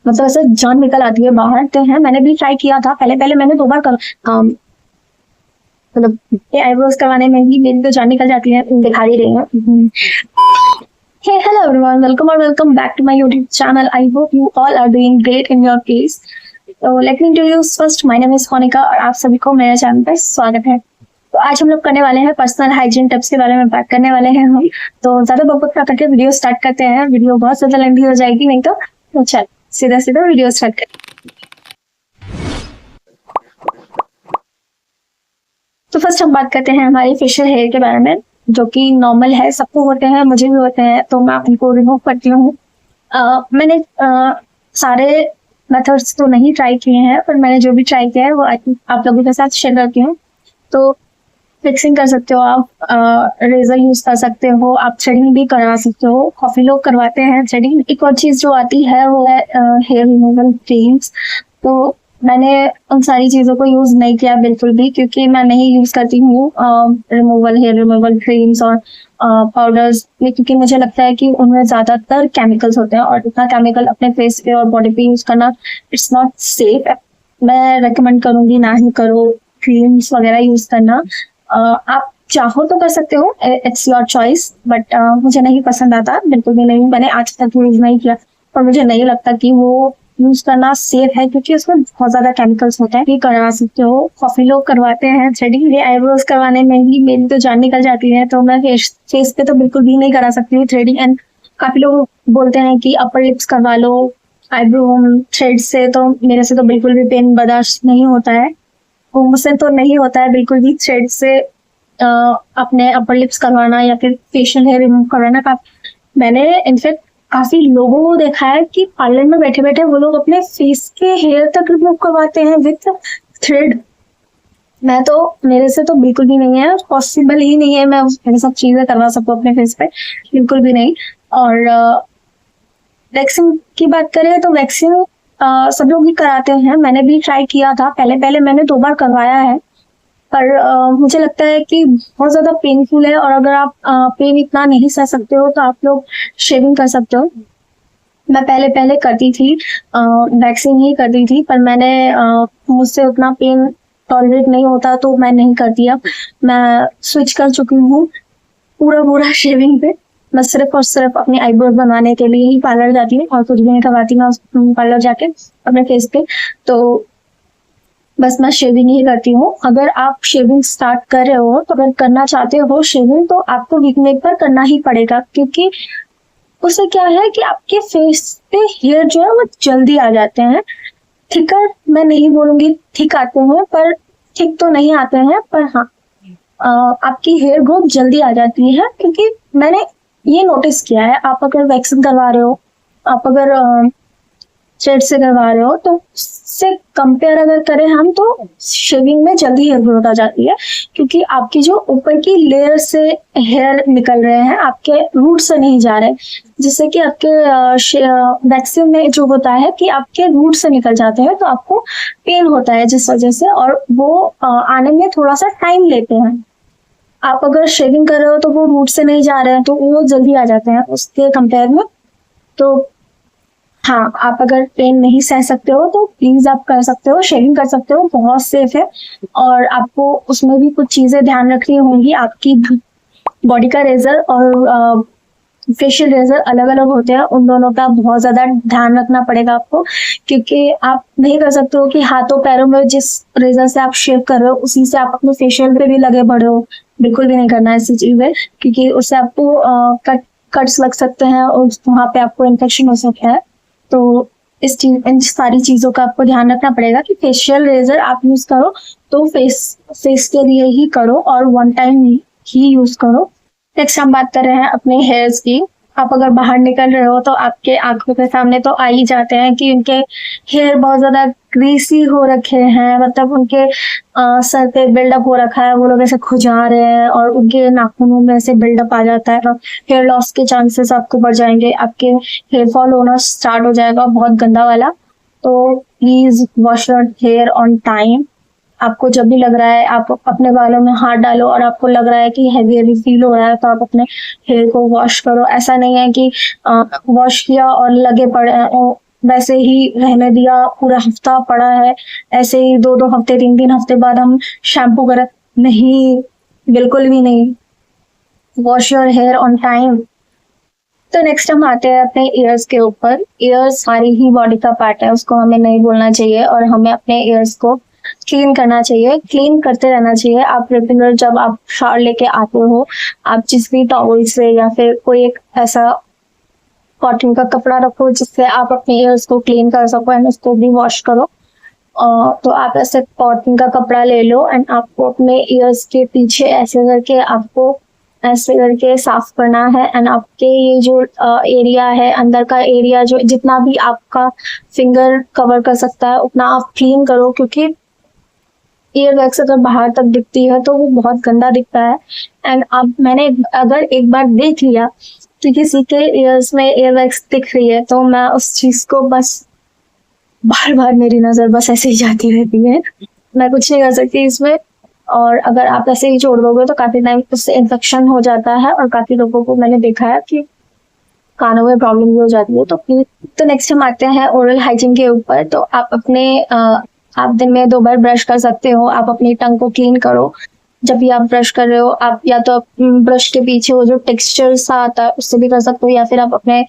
मतलब ऐसे जान निकल आती है बाहर तो है। मैंने भी ट्राई किया था, पहले पहले मैंने 2 बार कर मतलब ये आईब्रोज करवाने में ही मेरी तो जान निकल जाती है, दिखा ही रही हूँ। Hey, hello everyone, welcome back to my YouTube channel. I hope you all are doing great in your case. So let me introduce first, my name is Monica और आप सभी को मेरे चैनल पर स्वागत है। तो आज हम लोग करने वाले हैं पर्सनल हाइजीन टिप्स के बारे में बात करने वाले हैं हम। तो ज्यादा बकबक ना करके वीडियो स्टार्ट करते हैं। वीडियो बहुत ज्यादा लंबी हो जाएगी नहीं तो चल सीधा सीधा वीडियो स्टार्ट करते हैं। तो फर्स्ट हम बात करते हैं हमारे फेशियल हेयर के बारे में, जो कि नॉर्मल है, सबको होते हैं, मुझे भी होते हैं, तो मैं उनको रिमूव करती हूँ। मैंने सारे मेथड्स तो नहीं ट्राई किए हैं, पर मैंने जो भी ट्राई किया है वो आप लोगों के साथ शेयर करती हूँ। तो फिक्सिंग कर सकते हो आप, रेजर यूज कर सकते हो, आप थ्रेडिंग भी करवा सकते हो। काफी लोग करवाते हैं थ्रेडिंग। एक और चीज जो आती है वो है हेयर रिमूवल क्रीम्स। तो मैंने उन सारी चीजों को यूज नहीं किया बिल्कुल भी, क्योंकि मैं नहीं यूज करती हूँ हेयर रिमूवल क्रीम्स और पाउडर्स, क्योंकि मुझे लगता है कि उनमें ज्यादातर केमिकल्स होते हैं और इतना केमिकल अपने फेस पे और बॉडी पे यूज करना इट्स नॉट सेफ। मैं रेकमेंड करूंगी ना ही करो क्रीम्स वगैरह यूज करना। आप चाहो तो कर सकते हो, इट्स योर चॉइस, बट मुझे नहीं पसंद आता, बिल्कुल भी नहीं। मैंने आज तक यूज नहीं किया और मुझे नहीं लगता कि वो यूज करना सेफ है, क्योंकि उसमें बहुत ज्यादा केमिकल्स होते हैं। भी करवा सकते हो, काफी लोग करवाते हैं थ्रेडिंग। ये आईब्रोज करवाने में ही मेरी तो जान निकल जाती है, तो मैं फेस पे तो बिल्कुल भी नहीं करा सकती हूँ थ्रेडिंग। एंड काफी लोग बोलते हैं कि अपर लिप्स करवा लो आईब्रो थ्रेड से, तो मेरे से तो बिल्कुल भी पेन बर्दाश्त नहीं होता है। मुझसे तो नहीं होता है बिल्कुल भी थ्रेड से अपने अपर लिप्स करवाना या फिर फेशियल हेयर रिमूव करवाना। मैंने इनफेक्ट काफी लोगों को देखा है कि पार्लर में बैठे बैठे वो लोग अपने फेस के हेयर तक रिमूव करवाते हैं विथ थ्रेड। मेरे से तो बिल्कुल भी नहीं है, पॉसिबल ही नहीं है मैं ये सब चीजें करवा सकूं अपने फेस पे, बिल्कुल भी नहीं। और वैक्सिंग की बात करें तो वैक्सिंग सब लोग ही कराते हैं। मैंने भी ट्राई किया था, पहले पहले मैंने 2 बार करवाया है, पर मुझे लगता है कि बहुत ज्यादा पेनफुल है। और अगर आप पेन इतना नहीं सह सकते हो तो आप लोग शेविंग कर सकते हो। मैं पहले पहले करती थी, वैक्सिंग ही करती थी, पर मैंने मुझसे उतना पेन टॉलरेट नहीं होता तो मैं नहीं करती। अब मैं स्विच कर चुकी हूँ पूरा शेविंग पे। मैं सिर्फ और सिर्फ अपनी आईब्रोज बनवाने के लिए ही पार्लर जाती हूँ और कुछ भी नहीं करवाती मैं पार्लर जाके अपने फेस पे। तो बस मैं शेविंग ही करती हूँ। अगर आप शेविंग स्टार्ट कर रहे हो, तो अगर करना चाहते हो शेविंग, तो आपको वीक में एक बार करना ही पड़ेगा, क्योंकि उससे क्या है कि आपके फेस पे हेयर जो है वो जल्दी आ जाते हैं। थिकर मैं नहीं बोलूंगी थिक आते हैं, पर थिक तो नहीं आते हैं, पर हाँ आपकी हेयर ग्रोथ जल्दी आ जाती है। क्योंकि मैंने ये नोटिस किया है, आप अगर वैक्सिंग करवा रहे हो, आप अगर थ्रेड से करवा रहे हो, तो उससे कंपेयर अगर करें हम, तो शेविंग में जल्दी हेयर ग्रोथ आ जाती है, क्योंकि आपकी जो ऊपर की लेयर से हेयर निकल रहे हैं आपके रूट से नहीं जा रहे, जिससे कि आपके वैक्सिंग में जो होता है कि आपके रूट से निकल जाते हैं, तो आपको पेन होता है जिस वजह से, और वो आने में थोड़ा सा टाइम लेते हैं। आप अगर शेविंग कर रहे हो तो वो रूट से नहीं जा रहे हैं, तो वो जल्दी आ जाते हैं उसके कंपेयर में। तो हाँ, आप अगर पेन नहीं सह सकते हो तो प्लीज आप कर सकते हो, शेविंग कर सकते हो, बहुत सेफ है। और आपको उसमें भी कुछ चीजें ध्यान रखनी होंगी। आपकी बॉडी का रेजर और फेशियल रेजर अलग अलग होते हैं, उन दोनों का बहुत ज्यादा ध्यान रखना पड़ेगा आपको, क्योंकि आप नहीं कर सकते हो कि हाथों पैरों में जिस रेजर से आप शेव कर रहे हो उसी से आप अपने फेशियल पे भी लगे पड़े हो। बिल्कुल भी नहीं करना है ऐसी चीजें, क्योंकि उससे आपको कट्स लग सकते हैं और वहां पे आपको इन्फेक्शन हो सकता है। तो इन सारी चीजों का आपको ध्यान रखना पड़ेगा कि फेशियल रेजर आप यूज करो तो फेस के लिए ही करो और 1 टाइम ही यूज करो। नेक्स्ट हम बात कर रहे हैं अपने हेयर्स की। आप अगर बाहर निकल रहे हो तो आपके आंखों के सामने तो आ ही जाते हैं कि उनके हेयर बहुत ज्यादा ग्रीसी हो रखे हैं, मतलब उनके सर पे बिल्डअप हो रखा है, वो लोग ऐसे खुजा रहे हैं और उनके नाखूनों में ऐसे बिल्डअप आ जाता है। हेयर लॉस के चांसेस आपको बढ़ जाएंगे, आपके हेयर फॉल होना स्टार्ट हो जाएगा बहुत गंदा वाला। तो please wash your hair on time. आपको जब भी लग रहा है, आप अपने बालों में हाथ डालो और आपको लग रहा है कि हैवी हैवी फील हो रहा है, तो आप अपने हेयर को वॉश करो। ऐसा नहीं है कि वॉश किया और लगे पड़े वैसे ही रहने दिया, पूरा हफ्ता पड़ा है ऐसे ही, 2-2 हफ्ते 3-3 हफ्ते बाद हम शैम्पू करें, नहीं, बिल्कुल भी नहीं। Wash your hair on time. तो नेक्स्ट हम आते हैं अपने ईयर्स के ऊपर। ईयर्स हमारी ही बॉडी का पार्ट है, उसको हमें नहीं भूलना चाहिए और हमें अपने ईयर्स को क्लीन करना चाहिए, क्लीन करते रहना चाहिए। आप रेगुलर जब आप शावर लेके आते हो, आप जिस भी टॉवल से या फिर कोई एक ऐसा कॉटन का कपड़ा रखो जिससे आप अपने ईयर्स को क्लीन कर सको एंड उसको भी वॉश करो। तो आप ऐसे कॉटन का कपड़ा ले लो एंड आपको अपने ईयर्स के पीछे ऐसे करके साफ करना है एंड आपके ये जो एरिया है, अंदर का एरिया जो जितना भी आपका फिंगर कवर कर सकता है उतना आप क्लीन करो, क्योंकि ईयर वैक्स अगर बाहर तक दिखती है तो वो बहुत गंदा दिखता है। एंड अब मैंने अगर एक बार देख लिया कि किसी के ईयर्स में ईयर वैक्स दिख रही है तो मैं उस चीज को बस बार बार मेरी नजर बस ऐसे ही जाती रहती है, मैं कुछ नहीं कर सकती इसमें। और अगर आप ऐसे ही छोड़ दोगे तो काफी टाइम उससे इन्फेक्शन हो जाता है और काफी लोगों को मैंने देखा है कि कानों में प्रॉब्लम भी हो जाती है। तो नेक्स्ट हम आते हैं ओरल हाइजीन के ऊपर। तो आप आप दिन में 2 बार ब्रश कर सकते हो। आप अपनी टंग को क्लीन करो जब भी आप ब्रश कर रहे हो। आप या तो ब्रश के पीछे वो जो टेक्सचर सा आता है उससे भी कर सकते हो, या फिर आप अपने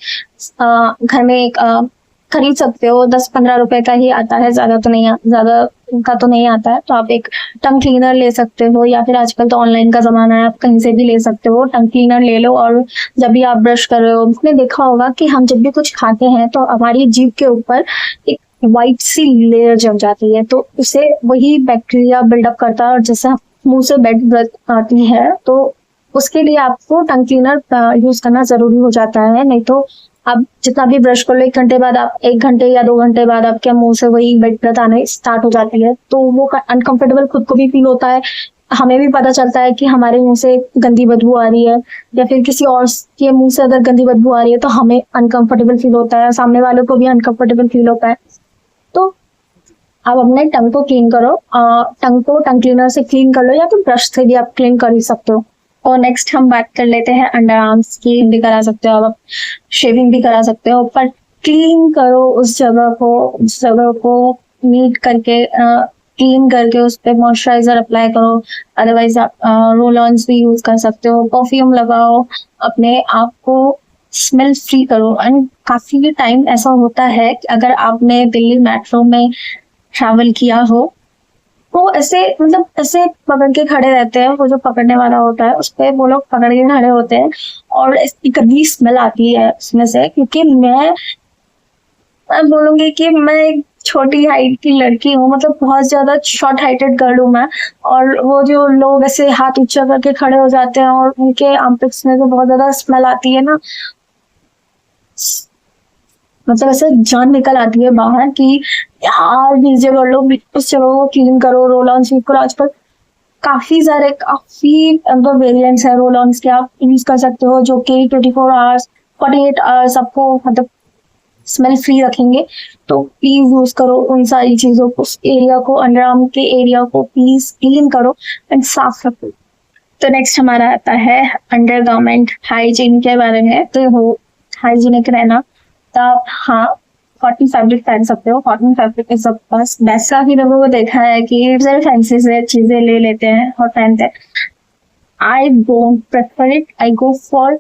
घर में एक खरीद सकते हो, 10-15 रुपए का ही आता है, ज्यादा का तो नहीं आता है। तो आप एक टंग क्लीनर ले सकते हो, या फिर आजकल तो ऑनलाइन का जमाना है, आप कहीं से भी ले सकते हो। टंग क्लीनर ले लो और जब भी आप ब्रश कर रहे हो, आपने देखा होगा कि हम जब भी कुछ खाते हैं तो हमारी जीभ के ऊपर एक वाइट सी लेयर जम जाती है, तो उसे वही बैक्टीरिया बिल्डअप करता है और जैसे मुंह से बैड ब्रेथ आती है तो उसके लिए आपको टंग क्लीनर यूज करना जरूरी हो जाता है। नहीं तो आप जितना भी ब्रश कर लो, 1 घंटे बाद आप 1 घंटे या 2 घंटे बाद आपके मुंह से वही बैड ब्रेथ आने स्टार्ट हो जाती है, तो वो अनकंफर्टेबल खुद को भी फील होता है, हमें भी पता चलता है कि हमारे मुंह से गंदी बदबू आ रही है, या फिर किसी और के मुंह से अगर गंदी बदबू आ रही है तो हमें अनकंफर्टेबल फील होता है, सामने वालों को भी अनकंफर्टेबल फील होता है। तो आप अपने टंग को क्लीन करो, टंग को टंग क्लीनर से क्लीन कर लो या तो ब्रश से भी आप क्लीन कर ही सकते हो। और नेक्स्ट हम बात कर लेते हैं अंडर आर्म्स की। भी करा सकते हो आप, शेविंग भी करा सकते हो, पर क्लीन करो उस जगह को नीट करके, क्लीन करके उस पर मॉइस्चराइजर अप्लाई करो। अदरवाइज आप रोल ऑन्स भी यूज कर सकते हो, परफ्यूम लगाओ, अपने आप को स्मेल फ्री करो। एंड काफी टाइम ऐसा होता है कि अगर आपने दिल्ली मेट्रो में ट्रैवल किया हो वो ऐसे मतलब ऐसे पकड़ के खड़े रहते हैं, वो जो पकड़ने वाला होता है उस पे वो लोग पकड़ के खड़े होते हैं और इसकी गंदी स्मेल आती है उसमें से। क्योंकि मैं बोलूंगी कि मैं एक छोटी हाइट की लड़की हूँ, मतलब बहुत ज्यादा शॉर्ट हाइटेड गर्ल हूँ मैं, और वो जो लोग ऐसे हाथ ऊंचा करके खड़े हो जाते हैं और उनके आर्मपिट्स में तो बहुत ज्यादा स्मेल आती है ना, मतलब ऐसे जान निकल आती है बाहर कि यार इस जगह लो, उस जगह को क्लीन करो, रोल ऑन स्वीप करो। आजकल काफी वेरिएंट्स है रोल ऑन के, आप यूज कर सकते हो जो कि 24 आवर्स 48 आवर्स आपको मतलब स्मेल फ्री रखेंगे। तो प्लीज यूज करो उन सारी चीजों को, उस एरिया को, अंडर आर्म के एरिया को प्लीज क्लीन करो एंड साफ रखो। तो नेक्स्ट हमारा आता है अंडर गारमेंट हाइजीन के बारे में। तो हो हाइजीनिक रहना, तो आप हाँ कॉटन फैब्रिक पहन सकते हो। कॉटन फैब्रिक इज बस वैसा ही लोगों को देखा है कि फैंसी से चीजें ले लेते हैं और पहनते हैं। I don't prefer it, I go for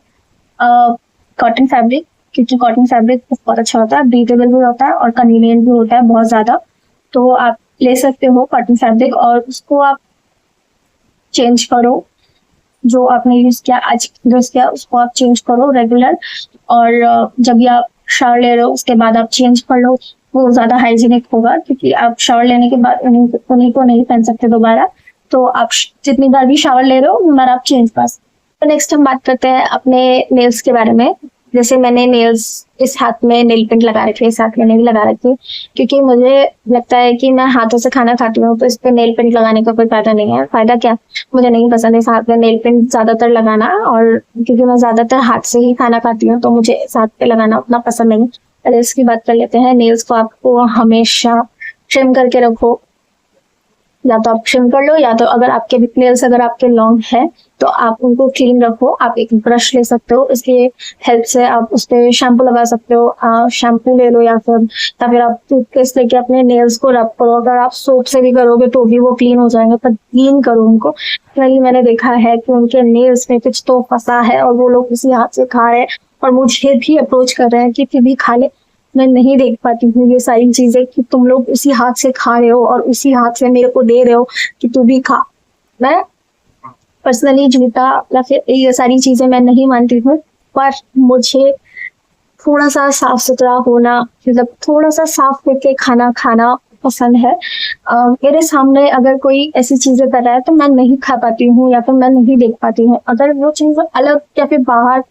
cotton fabric, क्योंकि कॉटन फैब्रिक बहुत अच्छा होता है, ब्रीथेबल भी होता है और कन्वीनियंट भी होता है बहुत ज्यादा। तो आप ले सकते हो कॉटन फैब्रिक और उसको आप चेंज करो, जो आपने यूज किया उसको आप चेंज करो रेगुलर। और जब भी आप शावर ले रहे हो उसके बाद आप चेंज कर लो, वो ज्यादा हाइजीनिक होगा, क्योंकि आप शावर लेने के बाद उन्हीं को नहीं पहन सकते दोबारा। तो आप जितनी बार भी शावर ले रहे हो उन बार आप चेंज कर सकते। तो नेक्स्ट हम बात करते हैं अपने नेल्स के बारे में। जैसे मैंने नेल्स, इस हाथ में नेल पेंट लगा रखी है, इस हाथ में नहीं लगा रखी, क्योंकि मुझे लगता है कि मैं हाथों से खाना खाती हूँ तो इस पे नेल पेंट लगाने का कोई फायदा नहीं है। फायदा क्या, मुझे नहीं पसंद इस हाथ में नेल पेंट ज्यादातर लगाना, और क्योंकि मैं ज्यादातर हाथ से ही खाना खाती हूँ तो मुझे इस हाथ पे लगाना उतना पसंद नहीं। नेल्स की बात कर लेते हैं। नेल्स को आपको हमेशा ट्रिम करके रखो, या तो आप ट्रिम कर लो, या तो अगर आपके नेल्स अगर आपके लॉन्ग है तो आप उनको क्लीन रखो। आप एक ब्रश ले सकते हो, इसके हेल्प से आप उस पर शैम्पू लगा सकते हो। शैम्पू ले लो या फिर आप टूथपेस्ट लेके अपने नेल्स को रब करो। अगर आप सोप से भी करोगे तो भी वो क्लीन हो जाएंगे, पर क्लीन करो उनको। वही मैंने देखा है कि उनके नेल्स में कुछ तो फंसा है और वो लोग उसी हाथ से खा रहे हैं और मुझे भी अप्रोच कर रहे हैं कि फिर भी खा ले। मैं नहीं देख पाती हूँ ये सारी चीजें कि तुम लोग उसी हाथ से खा रहे हो और उसी हाथ से मेरे को दे रहे हो कि तू भी खा। मैं पर्सनली जूता या फिर ये सारी चीजें मैं नहीं मानती हूँ, पर मुझे थोड़ा सा साफ सुथरा होना, मतलब थोड़ा सा साफ करके खाना खाना पसंद है। मेरे सामने अगर कोई ऐसी चीजें कर रहा है तो मैं नहीं खा पाती हूँ या फिर मैं नहीं देख पाती हूँ। अगर वो चीज अलग या फिर बाहर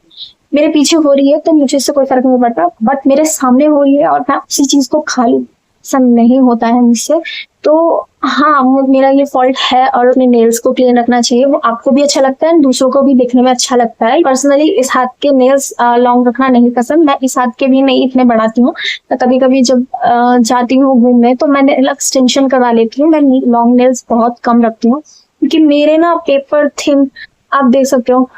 मेरे पीछे हो रही है तो मुझे इससे कोई फर्क नहीं पड़ता, बट मेरे सामने हो रही है और मैं उसी चीज को खा लूँ, सब नहीं होता है मुझसे। तो हाँ, मेरा ये फॉल्ट है और अपने नेल्स को क्लीन रखना चाहिए। वो आपको भी अच्छा लगता है, दूसरों को भी दिखने में अच्छा लगता है। पर्सनली इस हाथ के नेल्स लॉन्ग रखना नहीं पसंद, मैं इस हाथ के भी नहीं इतने बढ़ाती हूँ। तो कभी कभी जब जाती हूँ घूमने तो मैं एक्सटेंशन करवा लेती हूँ। मैं लॉन्ग नेल्स बहुत कम रखती हूँ क्योंकि मेरे ना पेपर थिन, आप देख सकते हो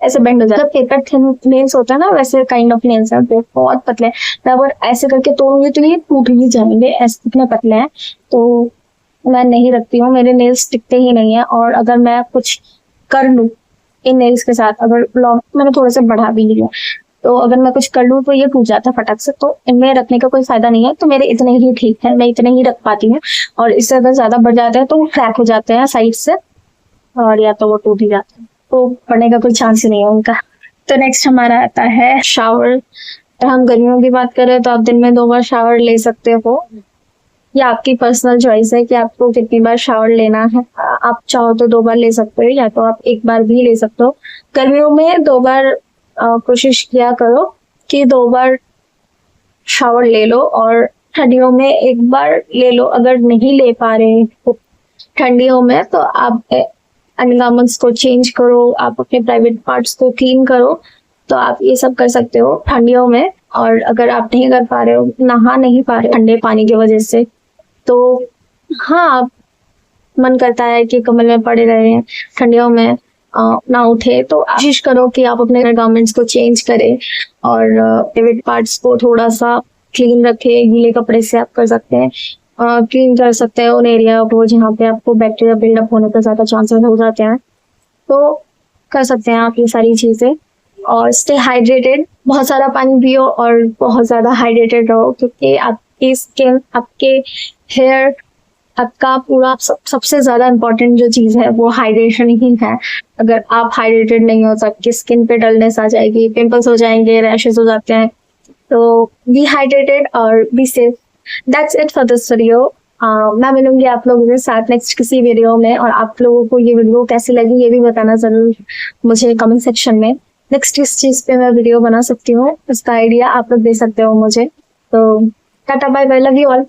ऐसे बेंड हो जाता है। पेपर थिन नेल्स होता है ना, वैसे काइंड ऑफ नेल्स है, बहुत पतले। मैं अगर ऐसे करके तोड़ूंगी तो ये टूट ही जाएंगे, ऐसे इतने पतले हैं। तो मैं नहीं रखती हूँ, मेरे नेल्स टिकते ही नहीं है। और अगर मैं कुछ कर लूँ इन नेल्स के साथ, अगर लॉन्ग मैंने थोड़े से बढ़ा भी लिया तो अगर मैं कुछ कर लूँ तो ये टूट जाता है फटक से, तो इनमें रखने का कोई फायदा नहीं है। तो मेरे इतने ही ठीक है, मैं इतने ही रख पाती हूँ। और इससे अगर ज्यादा बढ़ जाते हैं तो वो क्रैक हो जाते हैं साइड से, और या तो वो टूट ही जाते हैं, तो पड़ने का कोई चांस ही नहीं है उनका। तो नेक्स्ट हमारा आता है शावर। तो हम गर्मियों की बात करें तो आप दिन में 2 बार शावर ले सकते हो, या आपकी पर्सनल चॉइस है कि आपको कितनी बार शावर लेना है। आप चाहो तो 2 बार ले सकते हो, या तो आप 1 बार भी ले सकते हो। गर्मियों में 2 बार कोशिश किया करो कि 2 बार शावर ले लो, और ठंडियों में 1 बार ले लो। अगर नहीं ले पा रहे हो ठंडियों में तो आप अंडरगारमेंट्स को चेंज करो, आप अपने प्राइवेट पार्ट्स को क्लीन करो। तो आप ये सब कर सकते हो ठंडियों में। और अगर आप नहीं कर पा रहे हो, नहा नहीं पा रहे हो ठंडे पानी की वजह से, तो हाँ, मन करता है कि कम्बल में पड़े रहे ठंडियों में, ना उठे, तो कोशिश करो कि आप अपने गारमेंट्स को चेंज करें और प्राइवेट पार्ट्स को थोड़ा सा क्लीन रखें। गीले कपड़े से आप कर सकते हैं, क्लीन कर सकते हैं उन एरिया को जहाँ पे आपको बैक्टीरिया बिल्डअप होने का ज्यादा चांसेस हो जाते हैं। तो कर सकते हैं आप ये सारी चीजें। और स्टे हाइड्रेटेड, बहुत सारा पानी पियो और बहुत ज्यादा हाइड्रेटेड रहो, क्योंकि आपकी स्किन, आपके हेयर, आपका पूरा सबसे ज्यादा इम्पोर्टेंट जो चीज है वो हाइड्रेशन ही है। अगर आप हाइड्रेटेड नहीं हो तो आपकी स्किन पे डलनेस आ जाएगी, पिंपल्स हो जाएंगे, रैशेस हो जाते हैं। तो बी हाइड्रेटेड और be safe. That's it for this video. मैं मिलूंगी आप लोगों के साथ नेक्स्ट किसी वीडियो में, और आप लोगों को ये वीडियो कैसी लगी ये भी बताना जरूर मुझे कमेंट सेक्शन में। नेक्स्ट किस चीज पे मैं वीडियो बना सकती हूँ, इसका आइडिया आप लोग दे सकते हो मुझे। तो tata bye bye, love you all.